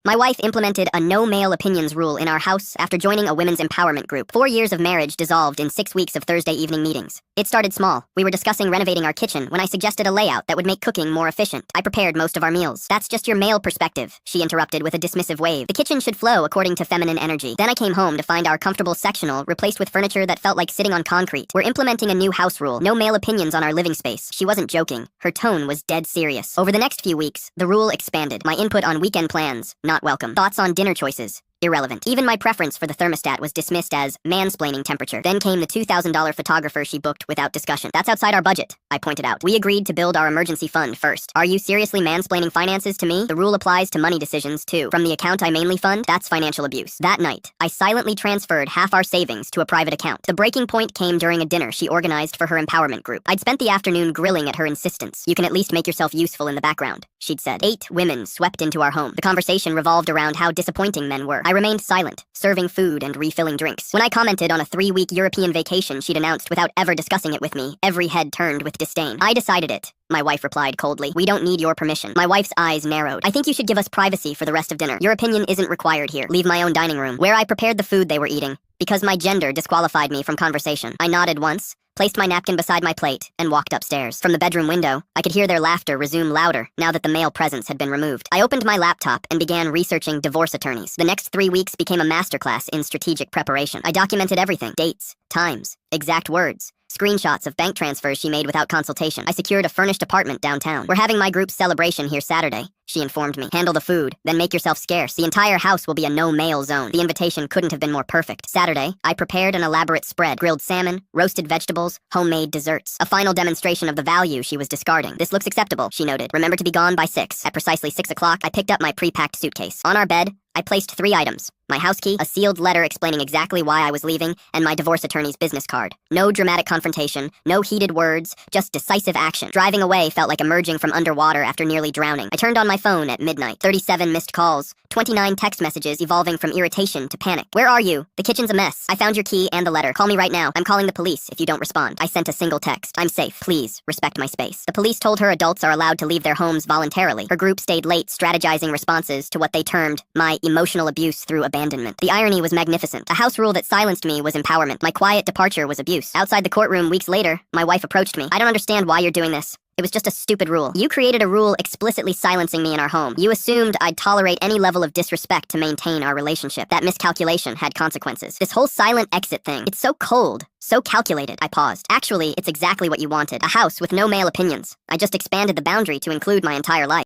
My wife implemented a no male opinions rule in our house after joining a women's empowerment group. 4 years of marriage dissolved in 6 weeks of Thursday evening meetings. It started small. We were discussing renovating our kitchen when I suggested a layout that would make cooking more efficient. I prepared most of our meals. That's just your male perspective, she interrupted with a dismissive wave. The kitchen should flow according to feminine energy. Then I came home to find our comfortable sectional replaced with furniture that felt like sitting on concrete. We're implementing a new house rule. No male opinions on our living space. She wasn't joking. Her tone was dead serious. Over the next few weeks, the rule expanded. My input on weekend plans, not welcome. Thoughts on dinner choices, irrelevant. Even my preference for the thermostat was dismissed as mansplaining temperature. Then came the $2,000 photographer she booked without discussion. That's outside our budget, I pointed out. We agreed to build our emergency fund first. Are you seriously mansplaining finances to me? The rule applies to money decisions, too. From the account I mainly fund, that's financial abuse. That night, I silently transferred half our savings to a private account. The breaking point came during a dinner she organized for her empowerment group. I'd spent the afternoon grilling at her insistence. You can at least make yourself useful in the background, she'd said. 8 women swept into our home. The conversation revolved around how disappointing men were. I remained silent, serving food and refilling drinks. When I commented on a 3-week European vacation she'd announced without ever discussing it with me, every head turned with disdain. I decided it, my wife replied coldly. We don't need your permission. My wife's eyes narrowed. I think you should give us privacy for the rest of dinner. Your opinion isn't required here. Leave my own dining room, where I prepared the food they were eating, because my gender disqualified me from conversation. I nodded once, placed my napkin beside my plate, and walked upstairs. From the bedroom window, I could hear their laughter resume louder now that the male presence had been removed. I opened my laptop and began researching divorce attorneys. The next 3 weeks became a masterclass in strategic preparation. I documented everything: dates, times, exact words, screenshots of bank transfers she made without consultation. I secured a furnished apartment downtown. We're having my group's celebration here Saturday, she informed me. Handle the food, then make yourself scarce. The entire house will be a no-male zone. The invitation couldn't have been more perfect. Saturday, I prepared an elaborate spread: grilled salmon, roasted vegetables, homemade desserts. A final demonstration of the value she was discarding. This looks acceptable, she noted. Remember to be gone by 6. At precisely 6 o'clock, I picked up my pre-packed suitcase. On our bed, I placed 3 items: my house key, a sealed letter explaining exactly why I was leaving, and my divorce attorney's business card. No dramatic confrontation, no heated words, just decisive action. Driving away felt like emerging from underwater after nearly drowning. I turned on my phone at midnight. 37 missed calls, 29 text messages evolving from irritation to panic. Where are you? The kitchen's a mess. I found your key and the letter. Call me right now. I'm calling the police if you don't respond. I sent a single text. I'm safe. Please, respect my space. The police told her adults are allowed to leave their homes voluntarily. Her group stayed late strategizing responses to what they termed my emotional abuse through abandonment. The irony was magnificent. A house rule that silenced me was empowerment. My quiet departure was abuse. Outside the courtroom weeks later, my wife approached me. I don't understand why you're doing this. It was just a stupid rule. You created a rule explicitly silencing me in our home. You assumed I'd tolerate any level of disrespect to maintain our relationship. That miscalculation had consequences. This whole silent exit thing, it's so cold, so calculated. I paused. Actually, it's exactly what you wanted. A house with no male opinions. I just expanded the boundary to include my entire life.